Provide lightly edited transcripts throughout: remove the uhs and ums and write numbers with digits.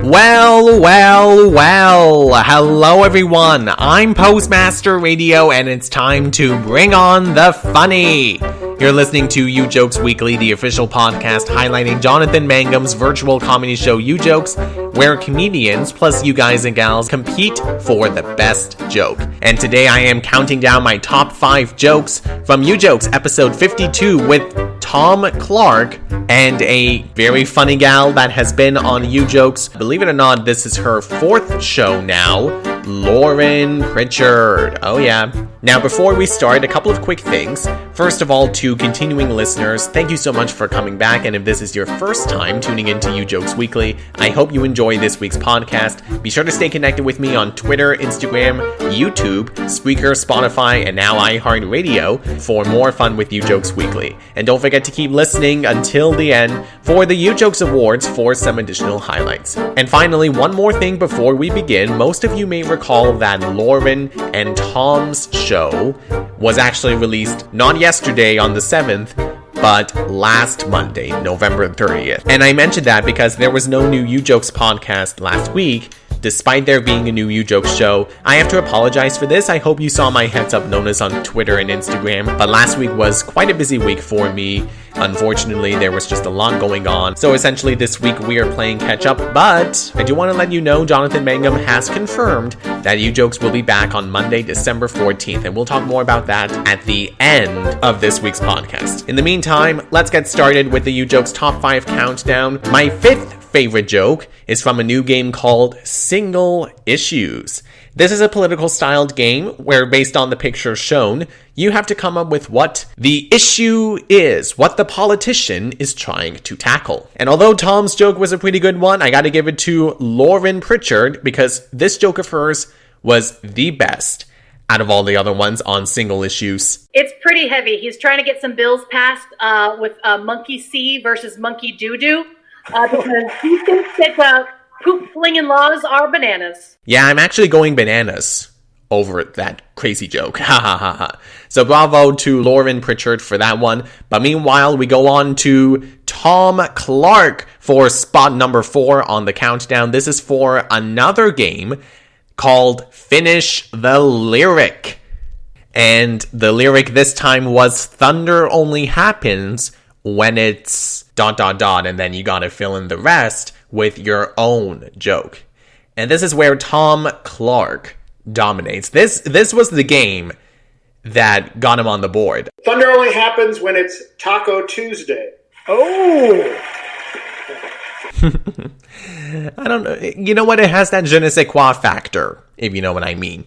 Well, hello everyone, I'm Postmaster Radio and it's time to bring on the funny. You're listening to Ujokes Weekly, the official podcast highlighting Jonathan Mangum's virtual comedy show Ujokes, where comedians, plus you guys and gals, compete for the best joke. And today I am counting down my top 5 jokes from Ujokes episode 52 with Tom Clark and a very funny gal that has been on Ujokes. Believe it or not, this is her 4th show now, Lauren Pritchard. Oh yeah. Now before we start, a couple of quick things. First of all, to continuing listeners, thank you so much for coming back, and if this is your first time tuning into Ujokes Weekly, I hope you enjoy this week's podcast. Be sure to stay connected with me on Twitter, Instagram, YouTube, Spreaker, Spotify, and now iHeartRadio for more fun with Ujokes Weekly. And don't forget to keep listening until the end for the Ujokes Awards for some additional highlights. And finally, one more thing before we begin. Most of you may recall that Lauren and Tom's show was actually released not yesterday on the 7th, but last Monday, November 30th. And I mentioned that because there was no new Ujokes podcast last week, despite there being a new Ujokes show. I have to apologize for this. I hope you saw my heads up notice on Twitter and Instagram, but last week was quite a busy week for me. Unfortunately, there was just a lot going on. So essentially this week we are playing catch up, but I do want to let you know Jonathan Mangum has confirmed that Ujokes will be back on Monday, December 14th, and we'll talk more about that at the end of this week's podcast. In the meantime, let's get started with the Ujokes top 5 countdown. My 5th favorite joke is from a new game called Singleissues. This is a political styled game where, based on the picture shown, you have to come up with what the issue is, what the politician is trying to tackle. And although Tom's joke was a pretty good one, I gotta give it to Lauren Pritchard because this joke of hers was the best out of all the other ones on Singleissues. It's pretty heavy. He's trying to get some bills passed with Monkey See versus Monkey Doo-Doo because he thinks that poop-flinging laws are bananas. Yeah, I'm actually going bananas over that crazy joke. Ha ha ha ha. So bravo to Lauren Pritchard for that one. But meanwhile, we go on to Tom Clark for spot number 4 on the countdown. This is for another game called Finish the Lyric. And the lyric this time was thunder only happens when it's ... and then you gotta fill in the rest with your own joke. And this is where Tom Clark dominates. This was the game that got him on the board. Thunder only happens when it's Taco Tuesday. Oh! I don't know. You know what? It has that je ne sais quoi factor, if you know what I mean.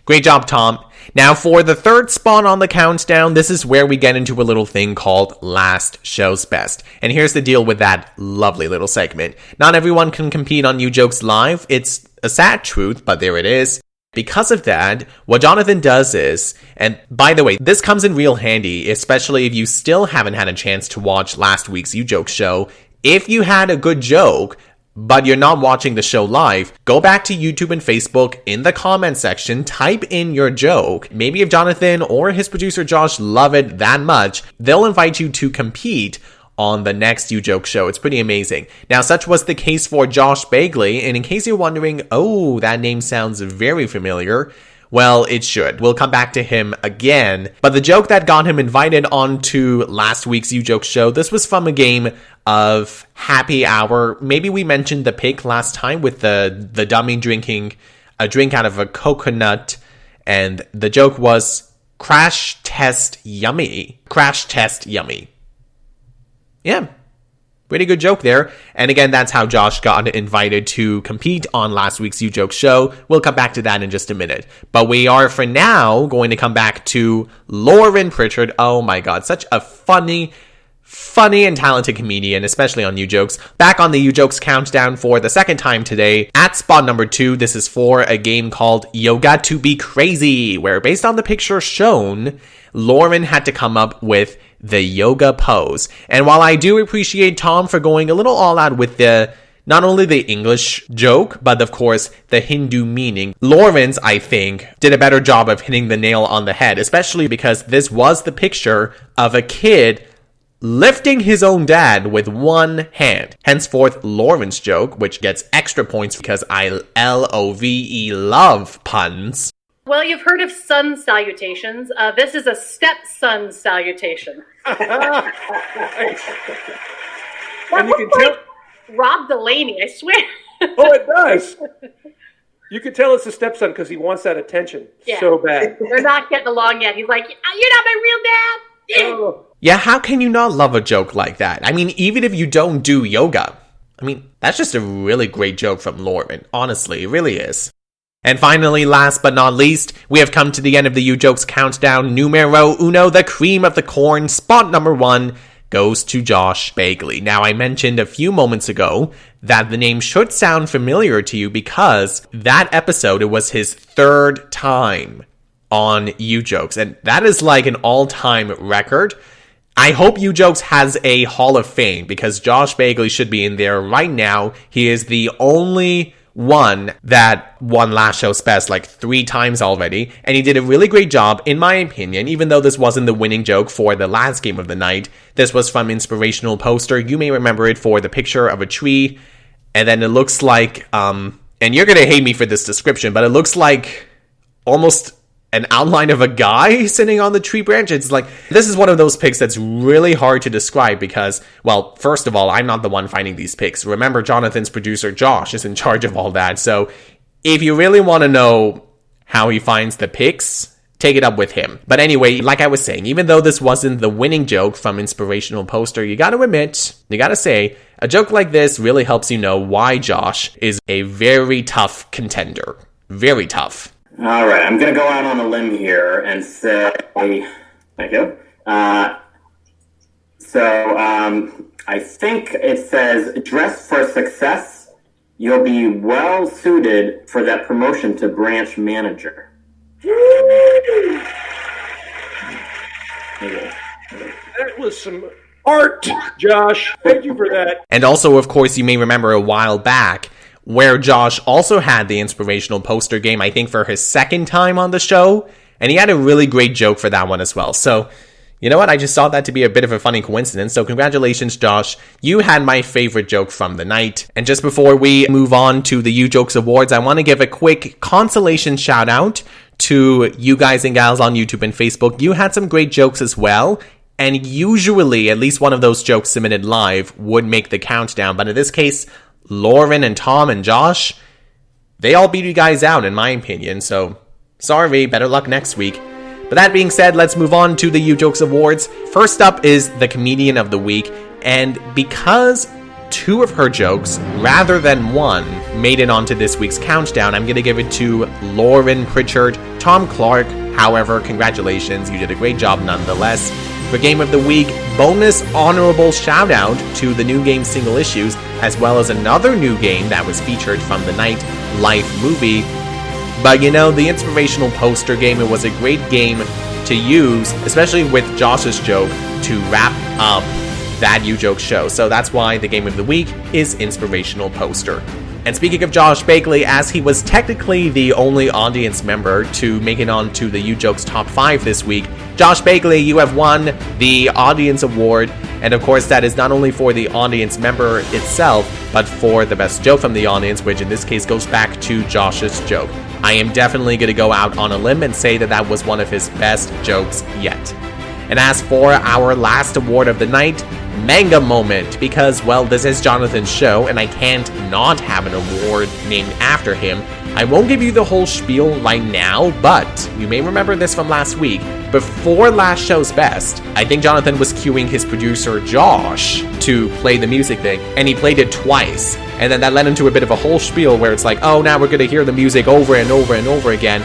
Great job, Tom. Now, for the 3rd spot on the countdown, this is where we get into a little thing called Last Show's Best. And here's the deal with that lovely little segment. Not everyone can compete on Ujokes Live. It's a sad truth, but there it is. Because of that, what Jonathan does is, and by the way, this comes in real handy, especially if you still haven't had a chance to watch last week's Ujokes show. If you had a good joke, but you're not watching the show live, go back to YouTube and Facebook in the comment section, type in your joke. Maybe if Jonathan or his producer Josh love it that much, they'll invite you to compete on the next Ujokes show. It's pretty amazing. Now, such was the case for Josh Begley, and in case you're wondering, oh, that name sounds very familiar, well, it should. We'll come back to him again. But the joke that got him invited onto last week's Ujokes show, this was from a game of Happy Hour. Maybe we mentioned the pic last time with the dummy drinking a drink out of a coconut. And the joke was Crash Test Yummy. Crash Test Yummy. Yeah. Pretty good joke there. And again, that's how Josh got invited to compete on last week's Ujokes show. We'll come back to that in just a minute. But we are, for now, going to come back to Lauren Pritchard. Oh my god, such a funny and talented comedian, especially on Ujokes. Back on the Ujokes countdown for the 2nd time today. At spot number 2, this is for a game called Yoga to be Crazy, where based on the picture shown, Lauren had to come up with the yoga pose. And while I do appreciate Tom for going a little all out with not only the English joke, but of course the Hindu meaning, Lauren's, I think, did a better job of hitting the nail on the head, especially because this was the picture of a kid lifting his own dad with one hand. Henceforth, Lauren's joke, which gets extra points because I love puns. Well, you've heard of sun salutations. This is a stepson salutation. And you can tell Rob Delaney, I swear. Oh, it does. You can tell it's a stepson because he wants that attention so bad. They're not getting along yet. He's like, "You're not my real dad." Oh. Yeah, how can you not love a joke like that? I mean, even if you don't do yoga. I mean, that's just a really great joke from Lauren. Honestly, it really is. And finally, last but not least, we have come to the end of the Ujokes countdown. Numero uno, the cream of the corn. Spot number 1 goes to Josh Begley. Now, I mentioned a few moments ago that the name should sound familiar to you because that episode, it was his 3rd time on Ujokes. And that is like an all-time record. I hope Ujokes has a Hall of Fame because Josh Begley should be in there right now. He is the only one that won Last Show's Best like 3 times already, and he did a really great job, in my opinion, even though this wasn't the winning joke for the last game of the night. This was from Inspirational Poster. You may remember it for the picture of a tree, and then it looks like, and you're gonna hate me for this description, but it looks like almost an outline of a guy sitting on the tree branch. It's like, this is one of those pics that's really hard to describe because, well, first of all, I'm not the one finding these pics. Remember, Jonathan's producer, Josh, is in charge of all that. So if you really want to know how he finds the pics, take it up with him. But anyway, like I was saying, even though this wasn't the winning joke from Inspirational Poster, you gotta admit, you gotta say, a joke like this really helps you know why Josh is a very tough contender. Very tough. All right, I'm going to go out on a limb here and say, thank you. I think it says, dress for success, you'll be well suited for that promotion to branch manager. That was some art, Josh. Thank you for that. And also, of course, you may remember a while back, where Josh also had the Inspirational Poster game, I think for his 2nd time on the show, and he had a really great joke for that one as well. So, you know what, I just saw that to be a bit of a funny coincidence, so congratulations, Josh. You had my favorite joke from the night. And just before we move on to the Ujokes Awards, I want to give a quick consolation shout out to you guys and gals on YouTube and Facebook. You had some great jokes as well, and usually at least one of those jokes submitted live would make the countdown, but in this case, Lauren and Tom and Josh, they all beat you guys out in my opinion, so sorry, better luck next week. But that being said, let's move on to the Ujokes Awards. First up is the Comedian of the Week, and because 2 of her jokes, rather than 1, made it onto this week's countdown, I'm going to give it to Lauren Pritchard, Tom Clark. However, congratulations, you did a great job nonetheless. For Game of the Week, bonus honorable shout out to the new game Single Issues, as well as another new game that was featured from the night, Life Movie. But you know, the Inspirational Poster game, it was a great game to use, especially with Josh's joke, to wrap up that Ujokes show. So that's why the Game of the Week is Inspirational Poster. And speaking of Josh Begley, as he was technically the only audience member to make it onto the Ujokes Top 5 this week, Josh Begley, you have won the Audience Award. And of course, that is not only for the audience member itself, but for the best joke from the audience, which in this case goes back to Josh's joke. I am definitely going to go out on a limb and say that that was one of his best jokes yet. And as for our last award of the night, Manga Moment, because, well, this is Jonathan's show, and I can't not have an award named after him. I won't give you the whole spiel right now, but you may remember this from last week. Before Last Show's Best, I think Jonathan was cueing his producer, Josh, to play the music thing, and he played it twice. And then that led into a bit of a whole spiel where it's like, oh, now we're going to hear the music over and over and over again.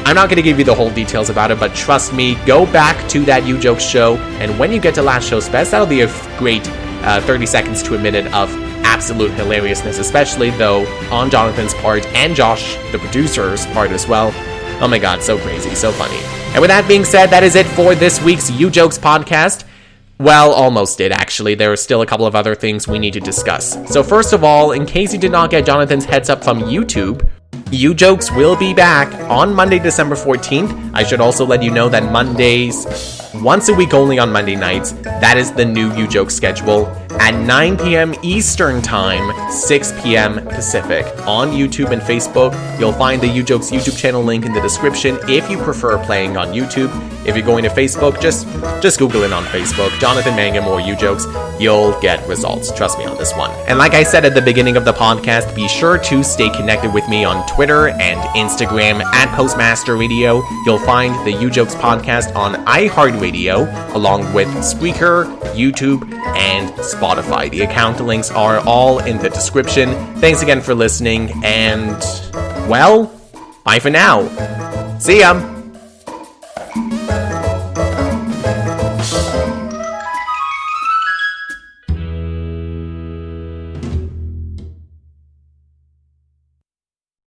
I'm not going to give you the whole details about it, but trust me, go back to that Ujokes show, and when you get to Last Show's Best, that'll be a great 30 seconds to a minute of absolute hilariousness, especially, though, on Jonathan's part, and Josh, the producer's part as well. Oh my god, so crazy, so funny. And with that being said, that is it for this week's Ujokes podcast. Well, almost did, actually. There are still a couple of other things we need to discuss. So first of all, in case you did not get Jonathan's heads up from YouTube, Ujokes will be back on Monday, December 14th. I should also let you know that Mondays once a week only on Monday nights. That is the new Ujokes schedule. At 9 p.m. Eastern Time, 6 p.m. Pacific. On YouTube and Facebook, you'll find the Ujokes YouTube channel link in the description if you prefer playing on YouTube. If you're going to Facebook, just Google it on Facebook, Jonathan Mangum or Ujokes. You'll get results. Trust me on this one. And like I said at the beginning of the podcast, be sure to stay connected with me on Twitter and Instagram at Postmaster Radio. You'll find the Ujokes podcast on iHeartRadio, along with Spreaker, YouTube, and Spotify. The account links are all in the description. Thanks again for listening, and, well, bye for now. See ya!